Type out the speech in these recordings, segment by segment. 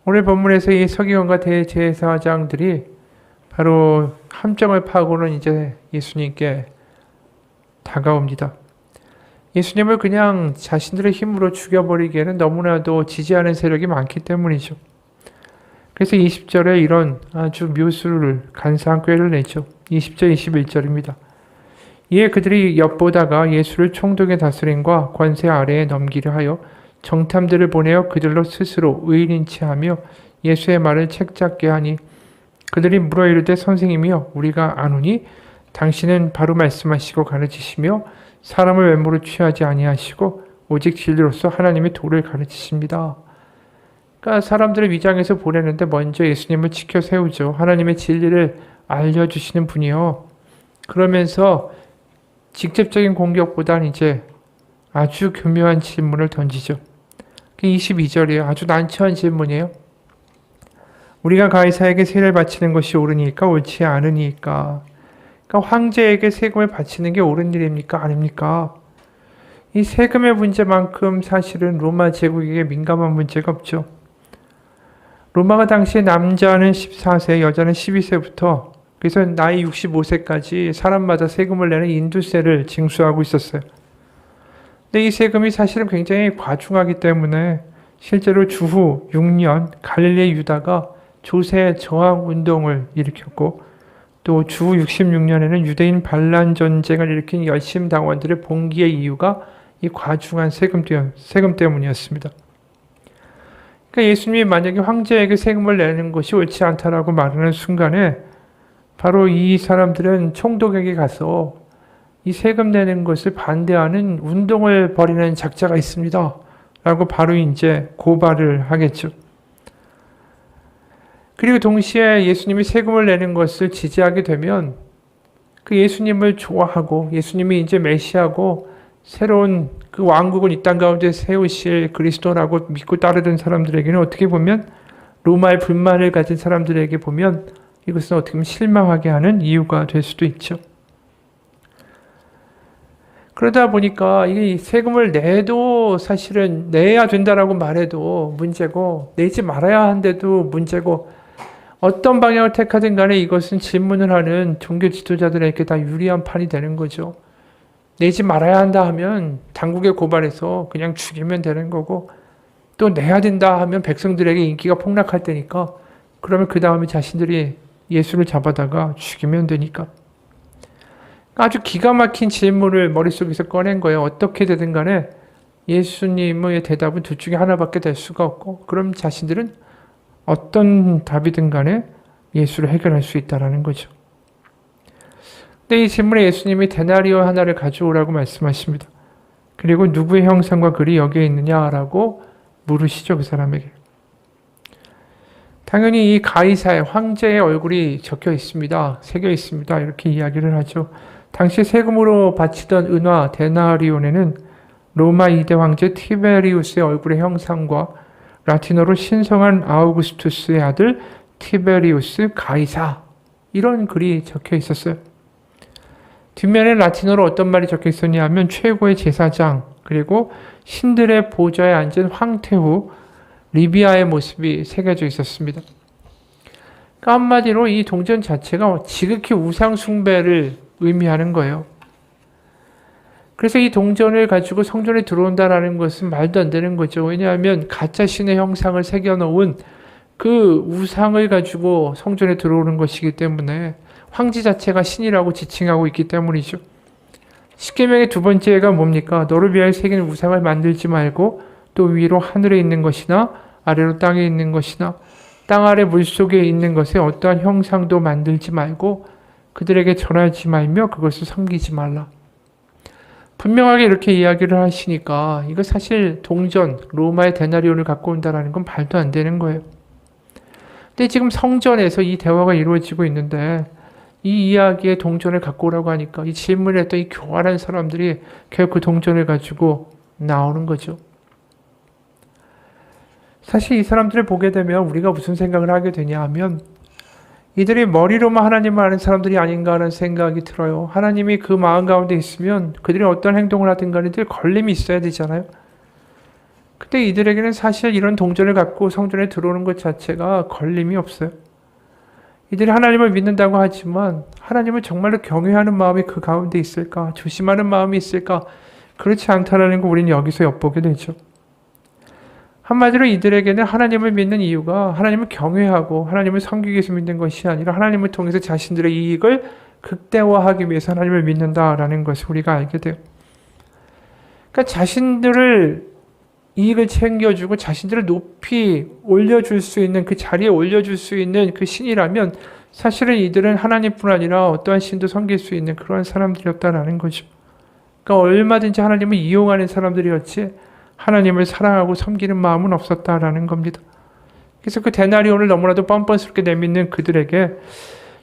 오늘 본문에서 이 서기관과 대제사장들이 바로 함정을 파고는 이제 예수님께 다가옵니다. 예수님을 그냥 자신들의 힘으로 죽여버리기에는 너무나도 지지하는 세력이 많기 때문이죠. 그래서 20절에 이런 아주 묘수를 간사한 꾀를 내죠. 20절, 21절입니다. 이에 그들이 엿보다가 예수를 총독의 다스림과 권세 아래에 넘기려 하여 정탐들을 보내어 그들로 스스로 의인인 체하며 예수의 말을 책잡게 하니 그들이 물어 이르되 선생님이여 우리가 아노니 당신은 바로 말씀하시고 가르치시며 사람을 외모로 취하지 아니하시고 오직 진리로서 하나님의 도를 가르치십니다. 그러니까 사람들을 위장해서 보내는데 먼저 예수님을 지켜 세우죠. 하나님의 진리를 알려주시는 분이요. 그러면서 직접적인 공격보다는 이제 아주 교묘한 질문을 던지죠. 22절이에요. 아주 난처한 질문이에요. 우리가 가이사에게 세를 바치는 것이 옳으니까 옳지 않으니까. 그러니까 황제에게 세금을 바치는 게 옳은 일입니까? 아닙니까? 이 세금의 문제만큼 사실은 로마 제국에게 민감한 문제가 없죠. 로마가 당시에 남자는 14세, 여자는 12세부터 그래서 나이 65세까지 사람마다 세금을 내는 인두세를 징수하고 있었어요. 근데 이 세금이 사실은 굉장히 과중하기 때문에 실제로 주후 6년 갈릴리 유다가 조세 저항 운동을 일으켰고 또 주후 66년에는 유대인 반란 전쟁을 일으킨 열심 당원들의 봉기의 이유가 이 과중한 세금 때문이었습니다. 그러니까 예수님이 만약에 황제에게 세금을 내는 것이 옳지 않다라고 말하는 순간에 바로 이 사람들은 총독에게 가서 이 세금 내는 것을 반대하는 운동을 벌이는 작자가 있습니다. 라고 바로 이제 고발을 하겠죠. 그리고 동시에 예수님이 세금을 내는 것을 지지하게 되면 그 예수님을 좋아하고 예수님이 이제 메시아고 새로운 그 왕국을 이 땅 가운데 세우실 그리스도라고 믿고 따르던 사람들에게는 어떻게 보면 로마의 불만을 가진 사람들에게 보면 이것은 어떻게 보면 실망하게 하는 이유가 될 수도 있죠. 그러다 보니까 이 세금을 내도 사실은 내야 된다라고 말해도 문제고 내지 말아야 한데도 문제고 어떤 방향을 택하든 간에 이것은 질문을 하는 종교 지도자들에게 다 유리한 판이 되는 거죠. 내지 말아야 한다 하면 당국에 고발해서 그냥 죽이면 되는 거고 또 내야 된다 하면 백성들에게 인기가 폭락할 테니까 그러면 그 다음에 자신들이 예수를 잡아다가 죽이면 되니까. 아주 기가 막힌 질문을 머릿속에서 꺼낸 거예요. 어떻게 되든 간에 예수님의 대답은 둘 중에 하나밖에 될 수가 없고 그럼 자신들은 어떤 답이든 간에 예수를 해결할 수 있다는 거죠. 근데 이 질문에 예수님이 데나리오 하나를 가져오라고 말씀하십니다. 그리고 누구의 형상과 글이 여기에 있느냐라고 물으시죠. 그 사람에게. 당연히 이 가이사의 황제의 얼굴이 적혀 있습니다. 새겨 있습니다. 이렇게 이야기를 하죠. 당시 세금으로 바치던 은화 데나리온에는 로마 2대 황제 티베리우스의 얼굴의 형상과 라틴어로 신성한 아우구스투스의 아들 티베리우스 가이사 이런 글이 적혀 있었어요. 뒷면에 라틴어로 어떤 말이 적혀 있었냐 하면 최고의 제사장 그리고 신들의 보좌에 앉은 황태후 리비아의 모습이 새겨져 있었습니다. 그러니까 한마디로 이 동전 자체가 지극히 우상 숭배를 의미하는 거예요. 그래서 이 동전을 가지고 성전에 들어온다라는 것은 말도 안 되는 거죠. 왜냐하면 가짜 신의 형상을 새겨놓은 그 우상을 가지고 성전에 들어오는 것이기 때문에 황제 자체가 신이라고 지칭하고 있기 때문이죠. 십계명의 두 번째가 뭡니까? 너를 위하여 새긴 우상을 만들지 말고 또 위로 하늘에 있는 것이나 아래로 땅에 있는 것이나 땅 아래 물속에 있는 것에 어떠한 형상도 만들지 말고 그들에게 절하지 말며 그것을 섬기지 말라. 분명하게 이렇게 이야기를 하시니까 이거 사실 동전, 로마의 데나리온을 갖고 온다는 건 말도 안 되는 거예요. 근데 지금 성전에서 이 대화가 이루어지고 있는데 이 이야기에 동전을 갖고 오라고 하니까 이 질문을 했던 이 교활한 사람들이 결국 그 동전을 가지고 나오는 거죠. 사실 이 사람들을 보게 되면 우리가 무슨 생각을 하게 되냐 하면 이들이 머리로만 하나님을 아는 사람들이 아닌가 하는 생각이 들어요. 하나님이 그 마음 가운데 있으면 그들이 어떤 행동을 하든 간에 늘 걸림이 있어야 되잖아요. 근데 이들에게는 사실 이런 동전을 갖고 성전에 들어오는 것 자체가 걸림이 없어요. 이들이 하나님을 믿는다고 하지만 하나님을 정말로 경외하는 마음이 그 가운데 있을까? 조심하는 마음이 있을까? 그렇지 않다라는 거 우리는 여기서 엿보게 되죠. 한마디로 이들에게는 하나님을 믿는 이유가 하나님을 경외하고 하나님을 섬기기 위해서 믿는 것이 아니라 하나님을 통해서 자신들의 이익을 극대화하기 위해서 하나님을 믿는다라는 것을 우리가 알게 돼요. 그러니까 자신들을 이익을 챙겨주고 자신들을 높이 올려줄 수 있는 그 자리에 올려줄 수 있는 그 신이라면 사실은 이들은 하나님뿐 아니라 어떠한 신도 섬길 수 있는 그런 사람들이었다라는 거죠. 그러니까 얼마든지 하나님을 이용하는 사람들이었지 하나님을 사랑하고 섬기는 마음은 없었다라는 겁니다. 그래서 그 데나리온을 너무나도 뻔뻔스럽게 내믿는 그들에게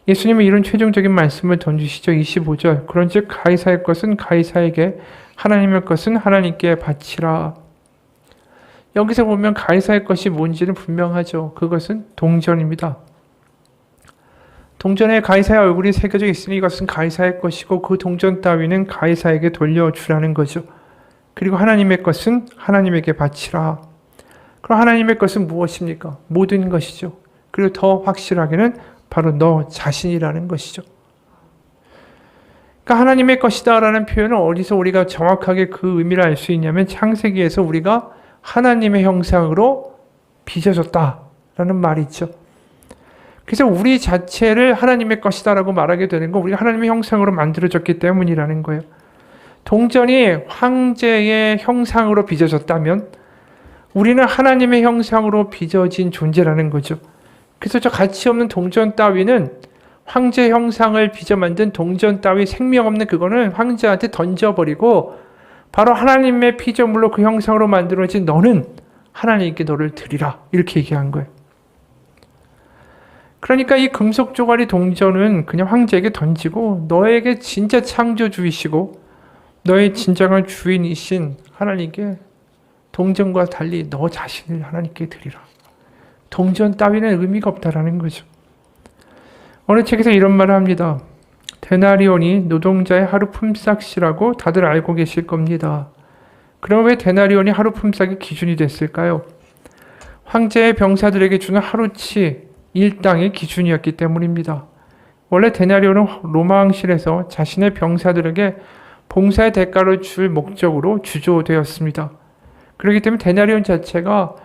예수님은 이런 최종적인 말씀을 던지시죠. 25절. 그런즉 가이사의 것은 가이사에게 하나님의 것은 하나님께 바치라. 여기서 보면 가이사의 것이 뭔지는 분명하죠. 그것은 동전입니다. 동전에 가이사의 얼굴이 새겨져 있으니 이것은 가이사의 것이고 그 동전 따위는 가이사에게 돌려주라는 거죠. 그리고 하나님의 것은 하나님에게 바치라. 그럼 하나님의 것은 무엇입니까? 모든 것이죠. 그리고 더 확실하게는 바로 너 자신이라는 것이죠. 그러니까 하나님의 것이다라는 표현은 어디서 우리가 정확하게 그 의미를 알 수 있냐면 창세기에서 우리가 하나님의 형상으로 빚어졌다라는 말이 있죠. 그래서 우리 자체를 하나님의 것이다라고 말하게 되는 건 우리가 하나님의 형상으로 만들어졌기 때문이라는 거예요. 동전이 황제의 형상으로 빚어졌다면 우리는 하나님의 형상으로 빚어진 존재라는 거죠. 그래서 저 가치 없는 동전 따위는 황제 형상을 빚어 만든 동전 따위 생명 없는 그거는 황제한테 던져버리고 바로 하나님의 피조물로 그 형상으로 만들어진 너는 하나님께 너를 드리라. 이렇게 얘기한 거예요. 그러니까 이 금속 조각이 동전은 그냥 황제에게 던지고 너에게 진짜 창조주이시고 너의 진정한 주인이신 하나님께 동전과 달리 너 자신을 하나님께 드리라. 동전 따위는 의미가 없다라는 거죠. 어느 책에서 이런 말을 합니다. 데나리온이 노동자의 하루 품삯이라고 다들 알고 계실 겁니다. 그럼 왜 데나리온이 하루 품삯의 기준이 됐을까요? 황제의 병사들에게 주는 하루치 일당의 기준이었기 때문입니다. 원래 데나리온은 로마 왕실에서 자신의 병사들에게 봉사의 대가를 줄 목적으로 주조되었습니다. 그렇기 때문에 데나리온 자체가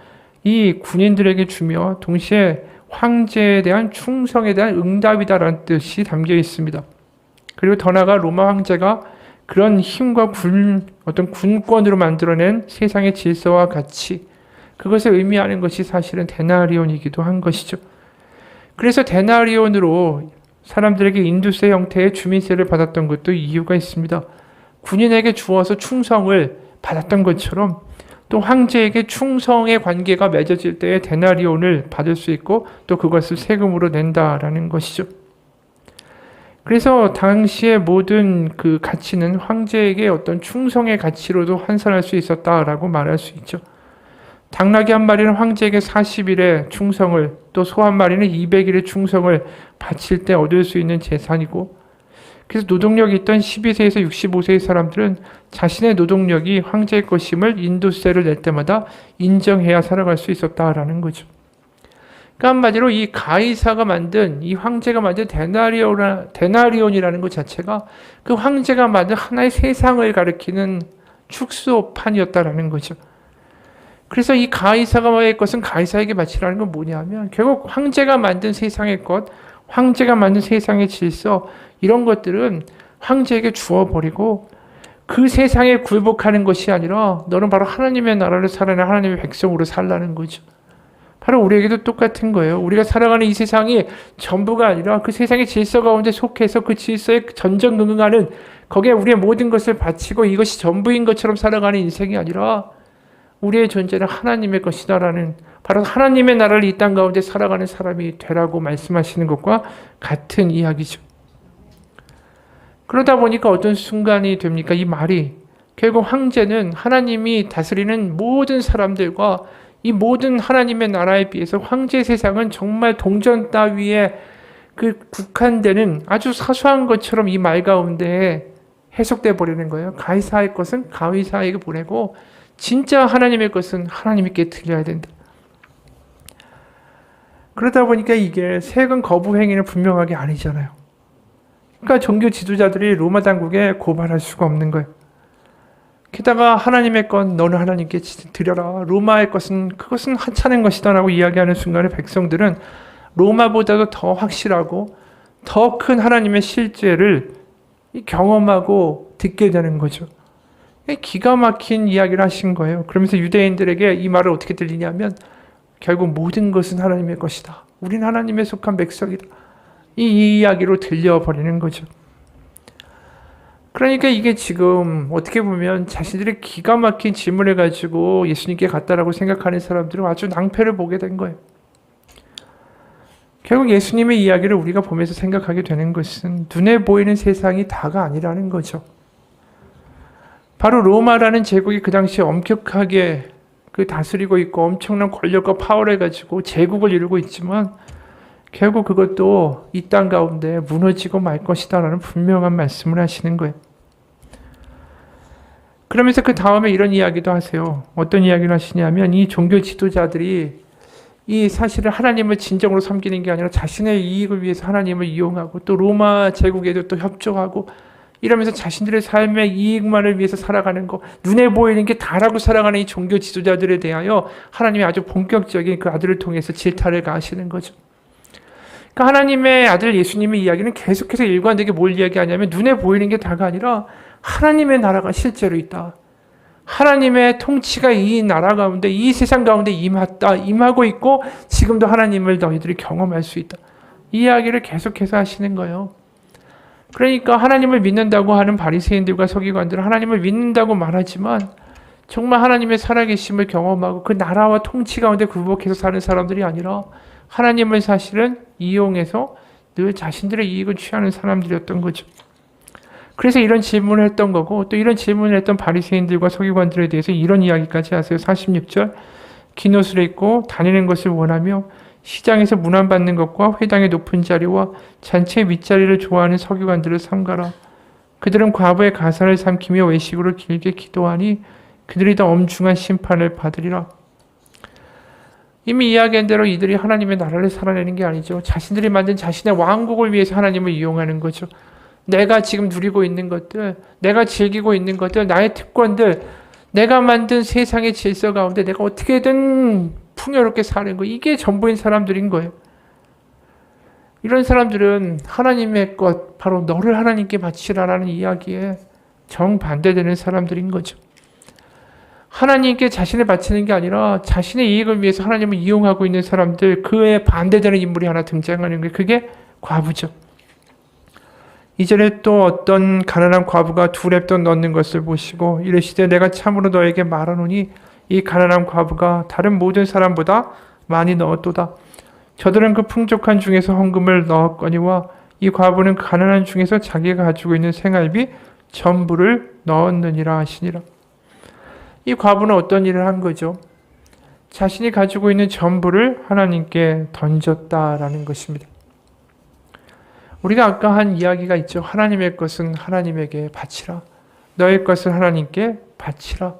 이 군인들에게 주며 동시에 황제에 대한 충성에 대한 응답이다라는 뜻이 담겨 있습니다. 그리고 더 나아가 로마 황제가 그런 힘과 어떤 군권으로 만들어낸 세상의 질서와 가치, 그것을 의미하는 것이 사실은 데나리온이기도 한 것이죠. 그래서 데나리온으로 사람들에게 인두세 형태의 주민세를 받았던 것도 이유가 있습니다. 군인에게 주어서 충성을 받았던 것처럼 또 황제에게 충성의 관계가 맺어질 때에 데나리온을 받을 수 있고 또 그것을 세금으로 낸다라는 것이죠. 그래서 당시의 모든 그 가치는 황제에게 어떤 충성의 가치로도 환산할 수 있었다라고 말할 수 있죠. 당나귀 한 마리는 황제에게 40일의 충성을 또 소 한 마리는 200일의 충성을 바칠 때 얻을 수 있는 재산이고 그래서 노동력이 있던 12세에서 65세의 사람들은 자신의 노동력이 황제의 것임을 인도세를 낼 때마다 인정해야 살아갈 수 있었다라는 거죠. 그러니까 한마디로 이 가이사가 만든 이 황제가 만든 데나리온이라는 것 자체가 그 황제가 만든 하나의 세상을 가리키는 축소판이었다라는 거죠. 그래서 이 가이사가의 것은 가이사에게 바치라는 건 뭐냐면 결국 황제가 만든 세상의 것, 황제가 만든 세상의 질서 이런 것들은 황제에게 주어버리고 그 세상에 굴복하는 것이 아니라 너는 바로 하나님의 나라를 살아내 하나님의 백성으로 살라는 거죠. 바로 우리에게도 똑같은 거예요. 우리가 살아가는 이 세상이 전부가 아니라 그 세상의 질서 가운데 속해서 그 질서에 전전긍긍하는 거기에 우리의 모든 것을 바치고 이것이 전부인 것처럼 살아가는 인생이 아니라 우리의 존재는 하나님의 것이다라는 바로 하나님의 나라를 이 땅 가운데 살아가는 사람이 되라고 말씀하시는 것과 같은 이야기죠. 그러다 보니까 어떤 순간이 됩니까? 이 말이 결국 황제는 하나님이 다스리는 모든 사람들과 이 모든 하나님의 나라에 비해서 황제 세상은 정말 동전 따위에 그 국한되는 아주 사소한 것처럼 이 말 가운데 해석돼 버리는 거예요. 가이사의 것은 가이사에게 보내고 진짜 하나님의 것은 하나님께 드려야 된다. 그러다 보니까 이게 세금 거부 행위는 분명하게 아니잖아요. 그러니까 종교 지도자들이 로마 당국에 고발할 수가 없는 거예요. 게다가 하나님의 것 너는 하나님께 드려라. 로마의 것은 그것은 하찮은 것이다 라고 이야기하는 순간에 백성들은 로마보다도 더 확실하고 더 큰 하나님의 실제를 경험하고 듣게 되는 거죠. 기가 막힌 이야기를 하신 거예요. 그러면서 유대인들에게 이 말을 어떻게 들리냐면 결국 모든 것은 하나님의 것이다. 우린 하나님의 속한 백성이다. 이 이야기로 들려버리는 거죠. 그러니까 이게 지금 어떻게 보면 자신들의 기가 막힌 질문을 가지고 예수님께 갔다라고 생각하는 사람들은 아주 낭패를 보게 된 거예요. 결국 예수님의 이야기를 우리가 보면서 생각하게 되는 것은 눈에 보이는 세상이 다가 아니라는 거죠. 바로 로마라는 제국이 그 당시에 엄격하게 다스리고 있고 엄청난 권력과 파워를 가지고 제국을 이루고 있지만 결국 그것도 이 땅 가운데 무너지고 말 것이다 라는 분명한 말씀을 하시는 거예요. 그러면서 그 다음에 이런 이야기도 하세요. 어떤 이야기를 하시냐면 이 종교 지도자들이 이 사실을 하나님을 진정으로 섬기는 게 아니라 자신의 이익을 위해서 하나님을 이용하고 또 로마 제국에도 또 협조하고 이러면서 자신들의 삶의 이익만을 위해서 살아가는 거, 눈에 보이는 게 다라고 살아가는 이 종교 지도자들에 대하여 하나님이 아주 본격적인 그 아들을 통해서 질타를 가하시는 거죠. 그러니까 하나님의 아들 예수님의 이야기는 계속해서 일관되게 뭘 이야기하냐면 눈에 보이는 게 다가 아니라 하나님의 나라가 실제로 있다. 하나님의 통치가 이 나라 가운데, 이 세상 가운데 임하고 있고 지금도 하나님을 너희들이 경험할 수 있다. 이 이야기를 계속해서 하시는 거예요. 그러니까 하나님을 믿는다고 하는 바리새인들과 서기관들은 하나님을 믿는다고 말하지만 정말 하나님의 살아계심을 경험하고 그 나라와 통치 가운데 굴복해서 사는 사람들이 아니라 하나님을 사실은 이용해서 늘 자신들의 이익을 취하는 사람들이었던 거죠. 그래서 이런 질문을 했던 거고 또 이런 질문을 했던 바리새인들과 서기관들에 대해서 이런 이야기까지 하세요. 46절 긴 옷을 입고 다니는 것을 원하며 시장에서 문안받는 것과 회당의 높은 자리와 잔치 윗자리를 좋아하는 서기관들을 삼가라. 그들은 과부의 가사를 삼키며 외식으로 길게 기도하니 그들이 더 엄중한 심판을 받으리라. 이미 이야기한 대로 이들이 하나님의 나라를 살아내는 게 아니죠. 자신들이 만든 자신의 왕국을 위해서 하나님을 이용하는 거죠. 내가 지금 누리고 있는 것들, 내가 즐기고 있는 것들, 나의 특권들, 내가 만든 세상의 질서 가운데 내가 어떻게든 풍요롭게 사는 거, 이게 전부인 사람들인 거예요. 이런 사람들은 하나님의 것, 바로 너를 하나님께 바치라라는 이야기에 정반대되는 사람들인 거죠. 하나님께 자신을 바치는 게 아니라 자신의 이익을 위해서 하나님을 이용하고 있는 사람들, 그에 반대되는 인물이 하나 등장하는 거예요. 그게 과부죠. 이전에 또 어떤 가난한 과부가 두 렙돈 넣는 것을 보시고 이르시되 내가 참으로 너에게 말하노니 이 가난한 과부가 다른 모든 사람보다 많이 넣었도다. 저들은 그 풍족한 중에서 헌금을 넣었거니와 이 과부는 가난한 중에서 자기가 가지고 있는 생활비 전부를 넣었느니라 하시니라. 이 과부는 어떤 일을 한 거죠? 자신이 가지고 있는 전부를 하나님께 던졌다라는 것입니다. 우리가 아까 한 이야기가 있죠. 하나님의 것은 하나님에게 바치라. 너의 것을 하나님께 바치라.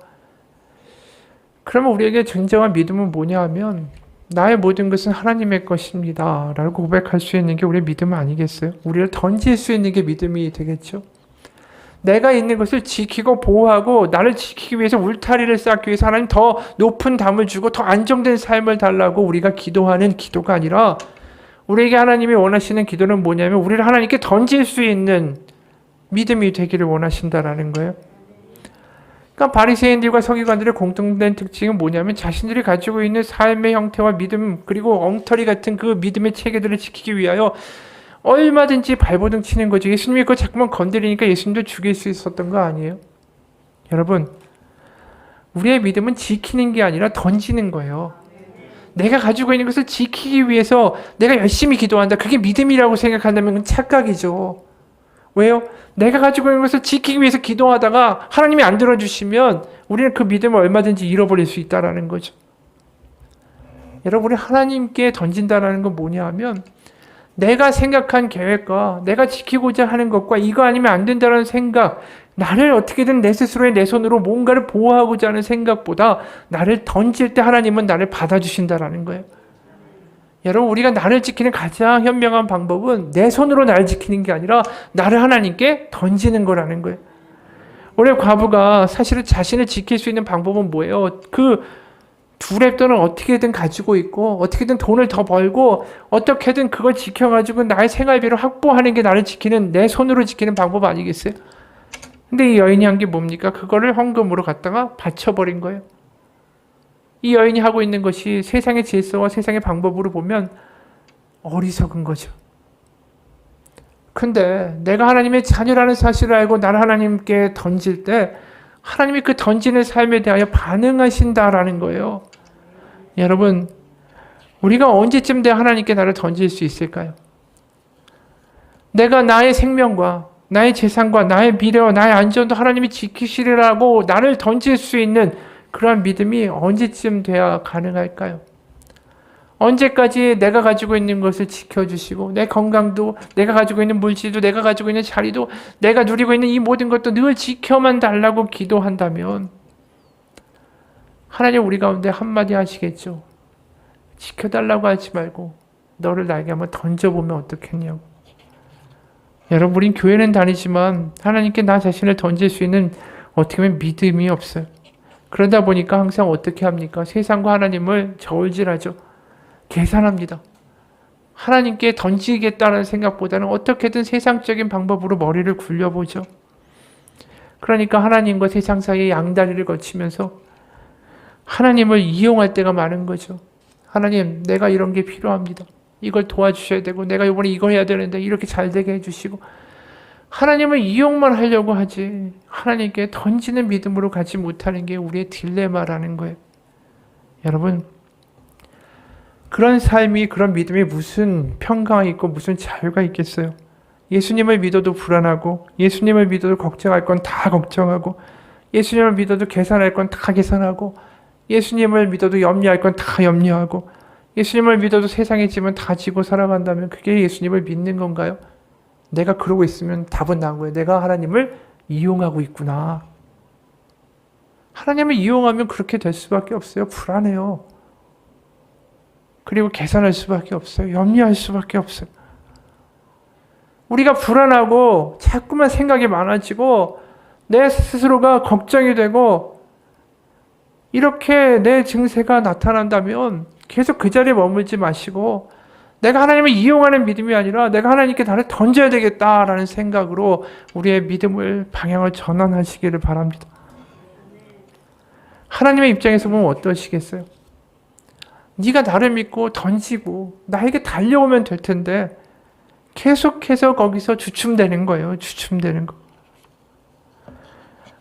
그러면 우리에게 진정한 믿음은 뭐냐 하면 나의 모든 것은 하나님의 것입니다 라고 고백할 수 있는 게 우리의 믿음 아니겠어요? 우리를 던질 수 있는 게 믿음이 되겠죠. 내가 있는 것을 지키고 보호하고 나를 지키기 위해서 울타리를 쌓기 위해서 하나님 더 높은 담을 주고 더 안정된 삶을 달라고 우리가 기도하는 기도가 아니라 우리에게 하나님이 원하시는 기도는 뭐냐면 우리를 하나님께 던질 수 있는 믿음이 되기를 원하신다라는 거예요. 그러니까 바리새인들과 서기관들의 공통된 특징은 뭐냐면 자신들이 가지고 있는 삶의 형태와 믿음 그리고 엉터리 같은 그 믿음의 체계들을 지키기 위하여 얼마든지 발버둥 치는 거죠. 예수님이 그거 자꾸만 건드리니까 예수님도 죽일 수 있었던 거 아니에요? 여러분, 우리의 믿음은 지키는 게 아니라 던지는 거예요. 내가 가지고 있는 것을 지키기 위해서 내가 열심히 기도한다. 그게 믿음이라고 생각한다면 그건 착각이죠. 왜요? 내가 가지고 있는 것을 지키기 위해서 기도하다가 하나님이 안 들어주시면 우리는 그 믿음을 얼마든지 잃어버릴 수 있다는 거죠. 여러분, 우리 하나님께 던진다는 건 뭐냐 하면 내가 생각한 계획과 내가 지키고자 하는 것과 이거 아니면 안 된다는 생각, 나를 어떻게든 내 스스로의 내 손으로 뭔가를 보호하고자 하는 생각보다 나를 던질 때 하나님은 나를 받아주신다라는 거예요. 여러분, 우리가 나를 지키는 가장 현명한 방법은 내 손으로 나를 지키는 게 아니라 나를 하나님께 던지는 거라는 거예요. 원래 과부가 사실은 자신을 지킬 수 있는 방법은 뭐예요? 그 두 랩돈을 어떻게든 가지고 있고 어떻게든 돈을 더 벌고 어떻게든 그걸 지켜가지고 나의 생활비를 확보하는 게 나를 지키는, 내 손으로 지키는 방법 아니겠어요? 근데 이 여인이 한 게 뭡니까? 그거를 헌금으로 갖다가 바쳐버린 거예요. 이 여인이 하고 있는 것이 세상의 질서와 세상의 방법으로 보면 어리석은 거죠. 근데 내가 하나님의 자녀라는 사실을 알고 나를 하나님께 던질 때 하나님이 그 던지는 삶에 대하여 반응하신다라는 거예요. 여러분, 우리가 언제쯤 돼야 하나님께 나를 던질 수 있을까요? 내가 나의 생명과 나의 재산과 나의 미래와 나의 안전도 하나님이 지키시리라고 나를 던질 수 있는 그러한 믿음이 언제쯤 돼야 가능할까요? 언제까지 내가 가지고 있는 것을 지켜주시고 내 건강도, 내가 가지고 있는 물질도, 내가 가지고 있는 자리도, 내가 누리고 있는 이 모든 것도 늘 지켜만 달라고 기도한다면 하나님 우리 가운데 한마디 하시겠죠. 지켜달라고 하지 말고 너를 나에게 한번 던져보면 어떻겠냐고. 여러분, 우린 교회는 다니지만 하나님께 나 자신을 던질 수 있는 어떻게 보면 믿음이 없어요. 그러다 보니까 항상 어떻게 합니까? 세상과 하나님을 저울질하죠. 계산합니다. 하나님께 던지겠다는 생각보다는 어떻게든 세상적인 방법으로 머리를 굴려보죠. 그러니까 하나님과 세상 사이의 양다리를 거치면서 하나님을 이용할 때가 많은 거죠. 하나님, 내가 이런 게 필요합니다. 이걸 도와주셔야 되고 내가 이번에 이거 해야 되는데 이렇게 잘 되게 해주시고, 하나님을 이용만 하려고 하지 하나님께 던지는 믿음으로 가지 못하는 게 우리의 딜레마라는 거예요. 여러분, 그런 삶이, 그런 믿음이 무슨 평강이 있고 무슨 자유가 있겠어요? 예수님을 믿어도 불안하고, 예수님을 믿어도 걱정할 건 다 걱정하고, 예수님을 믿어도 계산할 건 다 계산하고, 예수님을 믿어도 염려할 건 다 염려하고, 예수님을 믿어도 세상의 짐은 다 지고 살아간다면 그게 예수님을 믿는 건가요? 내가 그러고 있으면 답은 나온 거예요. 내가 하나님을 이용하고 있구나. 하나님을 이용하면 그렇게 될 수밖에 없어요. 불안해요. 그리고 계산할 수밖에 없어요. 염려할 수밖에 없어요. 우리가 불안하고 자꾸만 생각이 많아지고 내 스스로가 걱정이 되고 이렇게 내 증세가 나타난다면 계속 그 자리에 머물지 마시고 내가 하나님을 이용하는 믿음이 아니라 내가 하나님께 나를 던져야 되겠다라는 생각으로 우리의 믿음을, 방향을 전환하시기를 바랍니다. 하나님의 입장에서 보면 어떠시겠어요? 네가 나를 믿고 던지고 나에게 달려오면 될 텐데 계속해서 거기서 주춤되는 거예요. 주춤되는 거.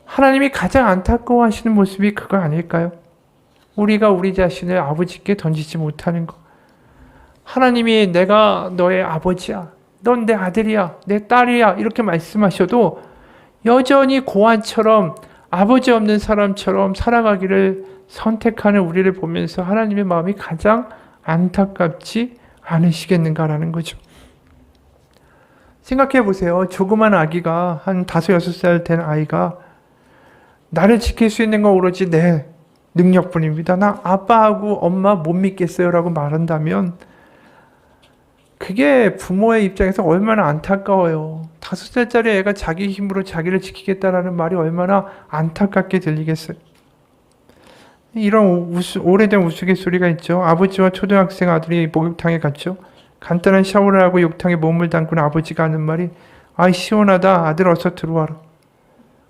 하나님이 가장 안타까워하시는 모습이 그거 아닐까요? 우리가 우리 자신을 아버지께 던지지 못하는 거. 하나님이 내가 너의 아버지야, 넌 내 아들이야, 내 딸이야 이렇게 말씀하셔도 여전히 고아처럼, 아버지 없는 사람처럼 살아가기를 선택하는 우리를 보면서 하나님의 마음이 가장 안타깝지 않으시겠는가라는 거죠. 생각해 보세요. 조그만 아기가, 한 5, 6살 된 아이가 나를 지킬 수 있는 건 오로지 내 능력뿐입니다. 나 아빠하고 엄마 못 믿겠어요 라고 말한다면 그게 부모의 입장에서 얼마나 안타까워요. 5살짜리 애가 자기 힘으로 자기를 지키겠다라는 말이 얼마나 안타깝게 들리겠어요. 이런 오래된 우스갯소리가 있죠. 아버지와 초등학생 아들이 목욕탕에 갔죠. 간단한 샤워를 하고 욕탕에 몸을 담근 아버지가 하는 말이 아이 시원하다, 아들 어서 들어와라.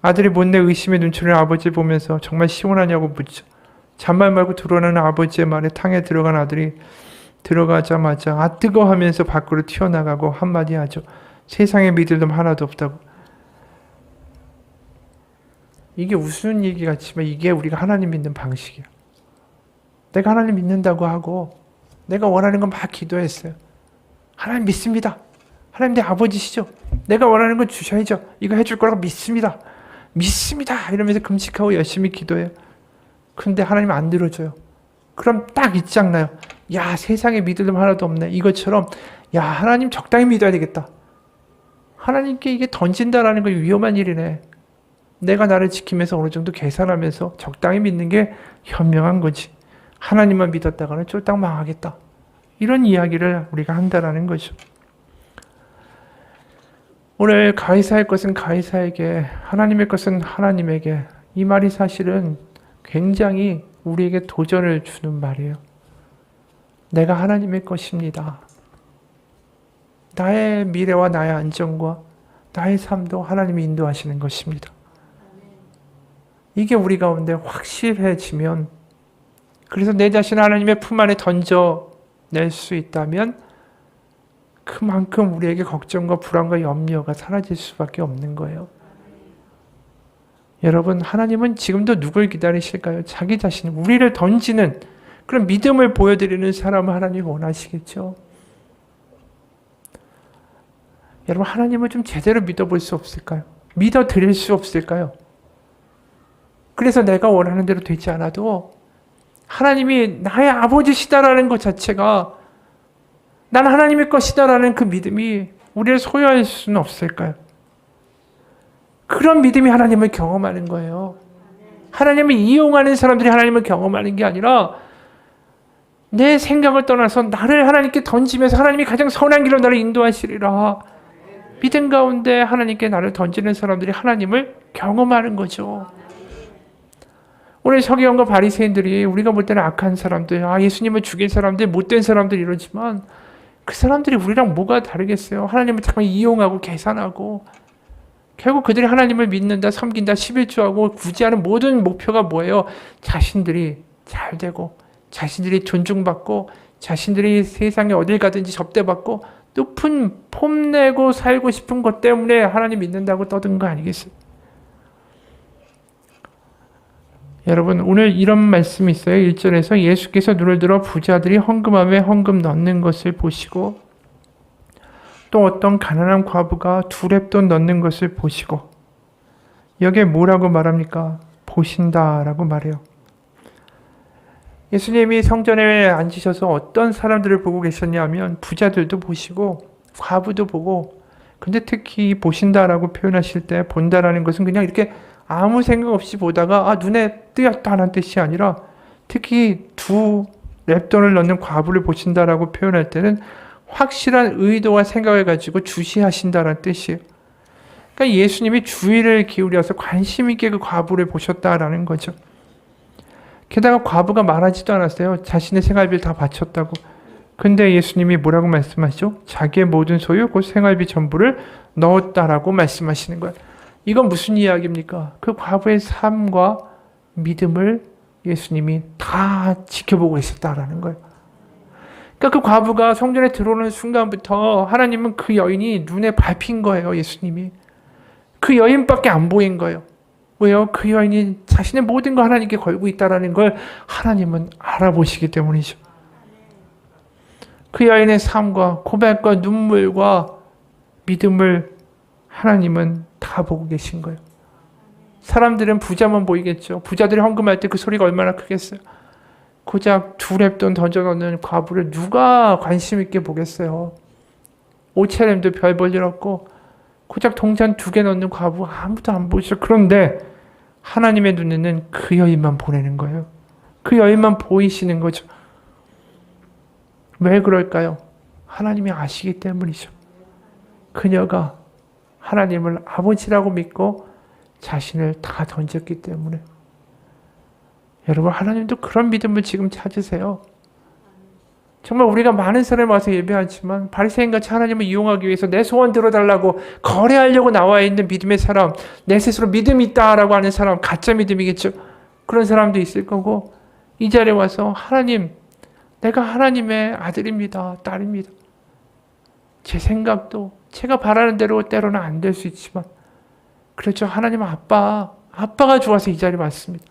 아들이 못내 의심의 눈초리를 아버지를 보면서 정말 시원하냐고 묻죠. 잔말 말고 들어오는 아버지의 말에 탕에 들어간 아들이 들어가자마자 아 뜨거 하면서 밖으로 튀어나가고 한마디 하죠. 세상에 믿을 놈 하나도 없다고. 이게 우스운 얘기 같지만 이게 우리가 하나님 믿는 방식이야. 내가 하나님 믿는다고 하고 내가 원하는 건 막 기도했어요. 하나님 믿습니다. 하나님 내 아버지시죠. 내가 원하는 건 주셔야죠. 이거 해줄 거라고 믿습니다. 믿습니다. 이러면서 금식하고 열심히 기도해요. 근데 하나님 안 들어줘요. 그럼 딱 이 짝 나요. 야 세상에 믿을 놈 하나도 없네. 이것처럼 야, 하나님 적당히 믿어야 되겠다. 하나님께 이게 던진다라는 건 위험한 일이네. 내가 나를 지키면서 어느 정도 계산하면서 적당히 믿는 게 현명한 거지. 하나님만 믿었다가는 쫄딱 망하겠다. 이런 이야기를 우리가 한다라는 거죠. 오늘 가이사의 것은 가이사에게, 하나님의 것은 하나님에게, 이 말이 사실은 굉장히 우리에게 도전을 주는 말이에요. 내가 하나님의 것입니다. 나의 미래와 나의 안정과 나의 삶도 하나님이 인도하시는 것입니다. 이게 우리 가운데 확실해지면, 그래서 내 자신을 하나님의 품 안에 던져낼 수 있다면 그만큼 우리에게 걱정과 불안과 염려가 사라질 수밖에 없는 거예요. 여러분, 하나님은 지금도 누굴 기다리실까요? 자기 자신, 우리를 던지는 그런 믿음을 보여드리는 사람을 하나님 원하시겠죠. 여러분, 하나님을 좀 제대로 믿어볼 수 없을까요? 믿어드릴 수 없을까요? 그래서 내가 원하는 대로 되지 않아도 하나님이 나의 아버지시다라는 것 자체가, 난 하나님의 것이다라는 그 믿음이 우리를 소유할 수는 없을까요? 그런 믿음이 하나님을 경험하는 거예요. 하나님을 이용하는 사람들이 하나님을 경험하는 게 아니라 내 생각을 떠나서 나를 하나님께 던지면서 하나님이 가장 선한 길로 나를 인도하시리라. 믿음 가운데 하나님께 나를 던지는 사람들이 하나님을 경험하는 거죠. 오늘 서기관과 바리새인들이 우리가 볼 때는 악한 사람들, 예수님을 죽인 사람들, 못된 사람들 이러지만 그 사람들이 우리랑 뭐가 다르겠어요? 하나님을 잠깐 이용하고 계산하고 결국 그들이 하나님을 믿는다, 섬긴다, 11조하고 구제하는 모든 목표가 뭐예요? 자신들이 잘 되고 자신들이 존중받고 자신들이 세상에 어딜 가든지 접대받고 높은 폼내고 살고 싶은 것 때문에 하나님 믿는다고 떠든 거 아니겠어요? 여러분, 오늘 이런 말씀이 있어요. 1절에서 예수께서 눈을 들어 부자들이 헌금함에 헌금 넣는 것을 보시고 또 어떤 가난한 과부가 2렙돈 넣는 것을 보시고, 여기에 뭐라고 말합니까? 보신다라고 말해요. 예수님이 성전에 앉으셔서 어떤 사람들을 보고 계셨냐면 부자들도 보시고 과부도 보고, 근데 특히 보신다라고 표현하실 때 본다라는 것은 그냥 이렇게 아무 생각 없이 보다가 눈에 띄었다는 뜻이 아니라, 특히 2렙돈을 넣는 과부를 보신다라고 표현할 때는 확실한 의도와 생각을 가지고 주시하신다는 뜻이에요. 그러니까 예수님이 주의를 기울여서 관심 있게 그 과부를 보셨다라는 거죠. 게다가 과부가 말하지도 않았어요. 자신의 생활비를 다 바쳤다고. 근데 예수님이 뭐라고 말씀하시죠? 자기의 모든 소유, 곧 생활비 전부를 넣었다라고 말씀하시는 거예요. 이건 무슨 이야기입니까? 그 과부의 삶과 믿음을 예수님이 다 지켜보고 있었다라는 거예요. 그러니까 그 과부가 성전에 들어오는 순간부터 하나님은 그 여인이 눈에 밟힌 거예요. 예수님이. 그 여인밖에 안 보인 거예요. 왜요? 그 여인이 자신의 모든 거 하나님께 걸고 있다는 걸 하나님은 알아보시기 때문이죠. 그 여인의 삶과 고백과 눈물과 믿음을 하나님은 다 보고 계신 거예요. 사람들은 부자만 보이겠죠. 부자들이 헌금할 때 그 소리가 얼마나 크겠어요. 고작 2렙돈 던져놓는 과부를 누가 관심 있게 보겠어요. 5체렘도 별 볼 일 없고 고작 동전 2개 넣는 과부 아무도 안 보시죠. 그런데 하나님의 눈에는 그 여인만 보내는 거예요. 그 여인만 보이시는 거죠. 왜 그럴까요? 하나님이 아시기 때문이죠. 그녀가 하나님을 아버지라고 믿고 자신을 다 던졌기 때문에. 여러분, 하나님도 그런 믿음을 지금 찾으세요. 정말 우리가 많은 사람이 와서 예배하지만 바리새인같이 하나님을 이용하기 위해서 내 소원 들어달라고 거래하려고 나와 있는 믿음의 사람, 내 스스로 믿음이 있다라고 하는 사람, 가짜 믿음이겠죠. 그런 사람도 있을 거고, 이 자리에 와서 하나님, 내가 하나님의 아들입니다, 딸입니다. 제 생각도 제가 바라는 대로 때로는 안 될 수 있지만, 그렇죠. 하나님 아빠가 좋아서 이 자리에 왔습니다.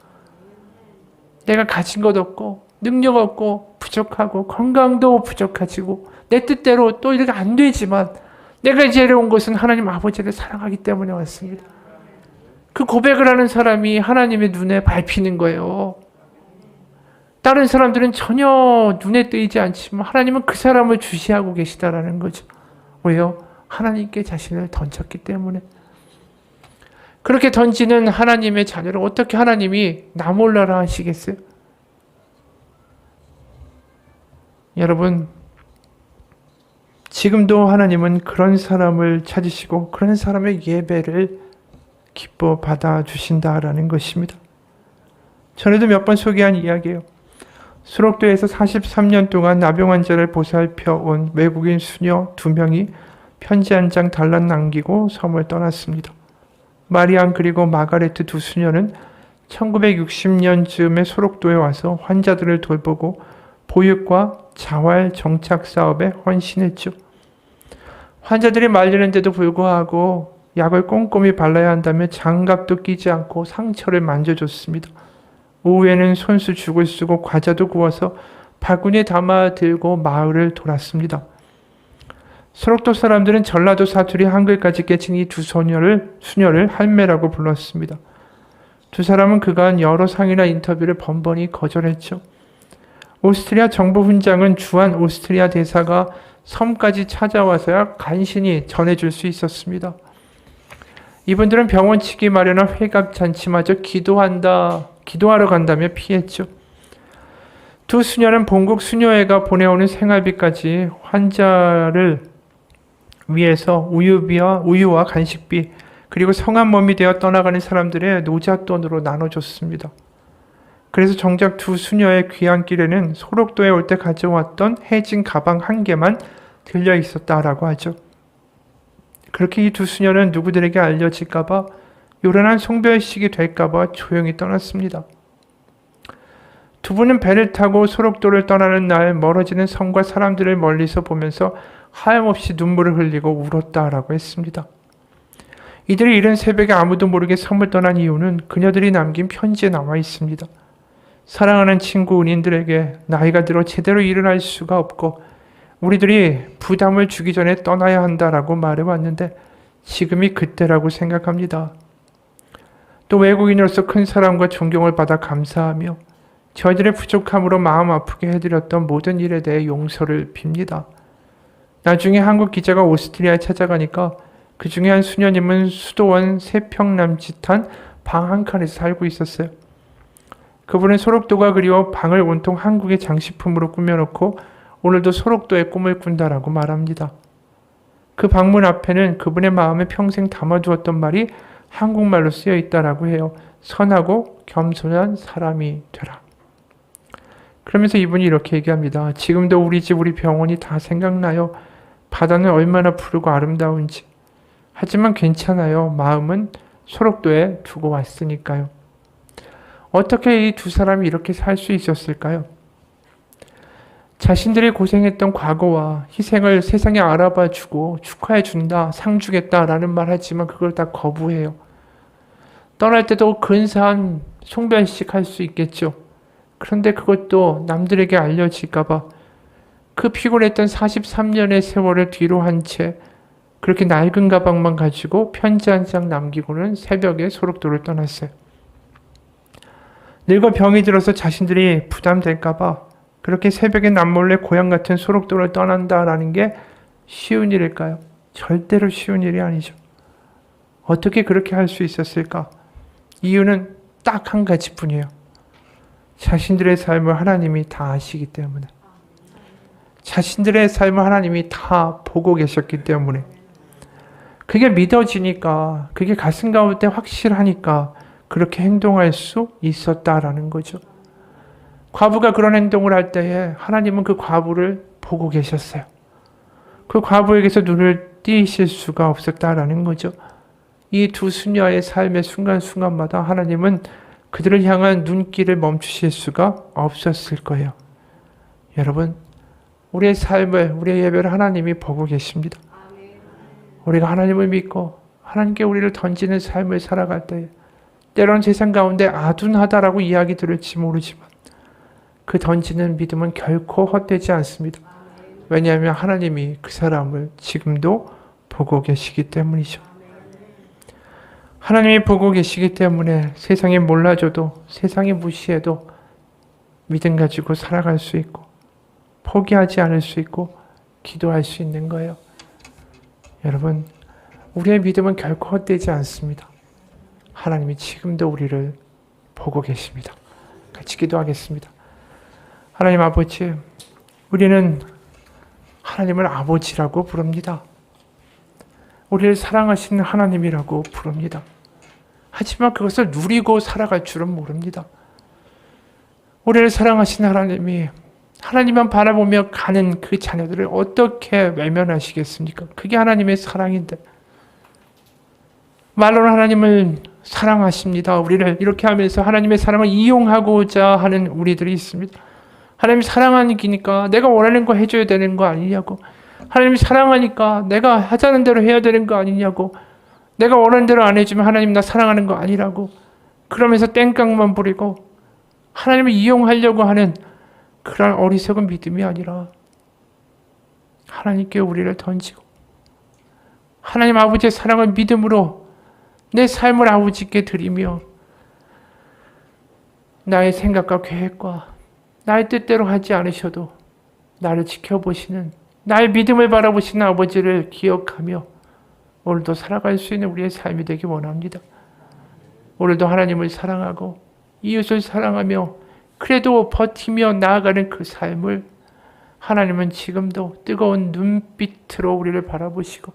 내가 가진 것 없고 능력 없고 부족하고 건강도 부족하지고 내 뜻대로 또 이렇게 안 되지만 내가 이 자리에 온 것은 하나님 아버지를 사랑하기 때문에 왔습니다. 그 고백을 하는 사람이 하나님의 눈에 밟히는 거예요. 다른 사람들은 전혀 눈에 띄지 않지만 하나님은 그 사람을 주시하고 계시다라는 거죠. 왜요? 하나님께 자신을 던졌기 때문에. 그렇게 던지는 하나님의 자녀를 어떻게 하나님이 나 몰라라 하시겠어요? 여러분, 지금도 하나님은 그런 사람을 찾으시고 그런 사람의 예배를 기뻐 받아주신다라는 것입니다. 전에도 몇 번 소개한 이야기예요. 수록도에서 43년 동안 나병 환자를 보살펴 온 외국인 수녀 2명이 편지 한 장 달랑 남기고 섬을 떠났습니다. 마리안 그리고 마가레트 두 수녀는 1960년쯤에 소록도에 와서 환자들을 돌보고 보육과 자활 정착 사업에 헌신했죠. 환자들이 말리는데도 불구하고 약을 꼼꼼히 발라야 한다며 장갑도 끼지 않고 상처를 만져줬습니다. 오후에는 손수 죽을 쓰고 과자도 구워서 바구니에 담아 들고 마을을 돌았습니다. 소록도 사람들은 전라도 사투리 한글까지 깨친 이 두 수녀를 할매라고 불렀습니다. 두 사람은 그간 여러 상이나 인터뷰를 번번이 거절했죠. 오스트리아 정부 훈장은 주한 오스트리아 대사가 섬까지 찾아와서야 간신히 전해줄 수 있었습니다. 이분들은 병원 치기 마련한 회갑 잔치마저 기도하러 간다며 피했죠. 두 수녀는 본국 수녀회가 보내오는 생활비까지 환자를 위해서 우유와 간식비 그리고 성한 몸이 되어 떠나가는 사람들의 노잣돈으로 나눠줬습니다. 그래서 정작 두 수녀의 귀향길에는 소록도에 올 때 가져왔던 해진 가방 한 개만 들려 있었다라고 하죠. 그렇게 이 두 수녀는 누구들에게 알려질까봐 요란한 송별식이 될까봐 조용히 떠났습니다. 두 분은 배를 타고 소록도를 떠나는 날 멀어지는 섬과 사람들을 멀리서 보면서 하염없이 눈물을 흘리고 울었다라고 했습니다. 이들이 이른 새벽에 아무도 모르게 섬을 떠난 이유는 그녀들이 남긴 편지에 나와 있습니다. 사랑하는 친구 은인들에게 나이가 들어 제대로 일어날 수가 없고 우리들이 부담을 주기 전에 떠나야 한다라고 말해왔는데 지금이 그때라고 생각합니다. 또 외국인으로서 큰 사랑과 존경을 받아 감사하며 저희들의 부족함으로 마음 아프게 해드렸던 모든 일에 대해 용서를 빕니다. 나중에 한국 기자가 오스트리아에 찾아가니까 그 중에 한 수녀님은 수도원 3평 남짓한 방 한 칸에서 살고 있었어요. 그분은 소록도가 그리워 방을 온통 한국의 장식품으로 꾸며놓고 오늘도 소록도의 꿈을 꾼다라고 말합니다. 그 방문 앞에는 그분의 마음에 평생 담아두었던 말이 한국말로 쓰여 있다라고 해요. 선하고 겸손한 사람이 되라. 그러면서 이분이 이렇게 얘기합니다. 지금도 우리 집, 우리 병원이 다 생각나요. 바다는 얼마나 푸르고 아름다운지. 하지만 괜찮아요. 마음은 소록도에 두고 왔으니까요. 어떻게 이 두 사람이 이렇게 살 수 있었을까요? 자신들이 고생했던 과거와 희생을 세상에 알아봐주고 축하해준다, 상 주겠다라는 말 하지만 그걸 다 거부해요. 떠날 때도 근사한 송별식 할 수 있겠죠. 그런데 그것도 남들에게 알려질까봐 그 피곤했던 43년의 세월을 뒤로 한 채 그렇게 낡은 가방만 가지고 편지 한 장 남기고는 새벽에 소록도를 떠났어요. 늙어 병이 들어서 자신들이 부담될까봐 그렇게 새벽에 남몰래 고향 같은 소록도를 떠난다라는 게 쉬운 일일까요? 절대로 쉬운 일이 아니죠. 어떻게 그렇게 할 수 있었을까? 이유는 딱 한 가지뿐이에요. 자신들의 삶을 하나님이 다 아시기 때문에. 자신들의 삶을 하나님이 다 보고 계셨기 때문에. 그게 믿어지니까, 그게 가슴 가운데 확실하니까 그렇게 행동할 수 있었다라는 거죠. 과부가 그런 행동을 할 때에 하나님은 그 과부를 보고 계셨어요. 그 과부에게서 눈을 띄실 수가 없었다라는 거죠. 이 두 수녀의 삶의 순간순간마다 하나님은 그들을 향한 눈길을 멈추실 수가 없었을 거예요. 여러분, 우리의 삶을, 우리의 예배를 하나님이 보고 계십니다. 우리가 하나님을 믿고 하나님께 우리를 던지는 삶을 살아갈 때 때론 세상 가운데 아둔하다라고 이야기 들을지 모르지만 그 던지는 믿음은 결코 헛되지 않습니다. 왜냐하면 하나님이 그 사람을 지금도 보고 계시기 때문이죠. 하나님이 보고 계시기 때문에 세상이 몰라줘도 세상이 무시해도 믿음 가지고 살아갈 수 있고 포기하지 않을 수 있고 기도할 수 있는 거예요. 여러분, 우리의 믿음은 결코 헛되지 않습니다. 하나님이 지금도 우리를 보고 계십니다. 같이 기도하겠습니다. 하나님 아버지, 우리는 하나님을 아버지라고 부릅니다. 우리를 사랑하시는 하나님이라고 부릅니다. 하지만 그것을 누리고 살아갈 줄은 모릅니다. 우리를 사랑하시는 하나님이 하나님만 바라보며 가는 그 자녀들을 어떻게 외면하시겠습니까? 그게 하나님의 사랑인데. 말로는 하나님을 사랑하십니다. 우리를 이렇게 하면서 하나님의 사랑을 이용하고자 하는 우리들이 있습니다. 하나님 사랑하니까 내가 원하는 거 해줘야 되는 거 아니냐고. 하나님 사랑하니까 내가 하자는 대로 해야 되는 거 아니냐고. 내가 원하는 대로 안 해주면 하나님 나 사랑하는 거 아니라고. 그러면서 땡깡만 부리고 하나님을 이용하려고 하는 그런 어리석은 믿음이 아니라 하나님께 우리를 던지고 하나님 아버지의 사랑을 믿음으로 내 삶을 아버지께 드리며 나의 생각과 계획과 나의 뜻대로 하지 않으셔도 나를 지켜보시는 나의 믿음을 바라보시는 아버지를 기억하며 오늘도 살아갈 수 있는 우리의 삶이 되기 원합니다. 오늘도 하나님을 사랑하고 이웃을 사랑하며 그래도 버티며 나아가는 그 삶을 하나님은 지금도 뜨거운 눈빛으로 우리를 바라보시고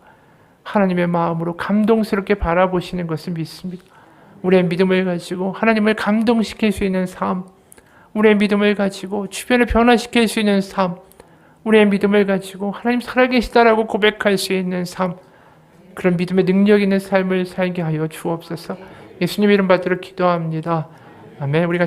하나님의 마음으로 감동스럽게 바라보시는 것을 믿습니다. 우리의 믿음을 가지고 하나님을 감동시킬 수 있는 삶, 우리의 믿음을 가지고 주변을 변화시킬 수 있는 삶, 우리의 믿음을 가지고 하나님 살아계시다라고 고백할 수 있는 삶, 그런 믿음의 능력 있는 삶을 살게 하여 주옵소서. 예수님 이름 받들어 기도합니다. 아멘. 우리가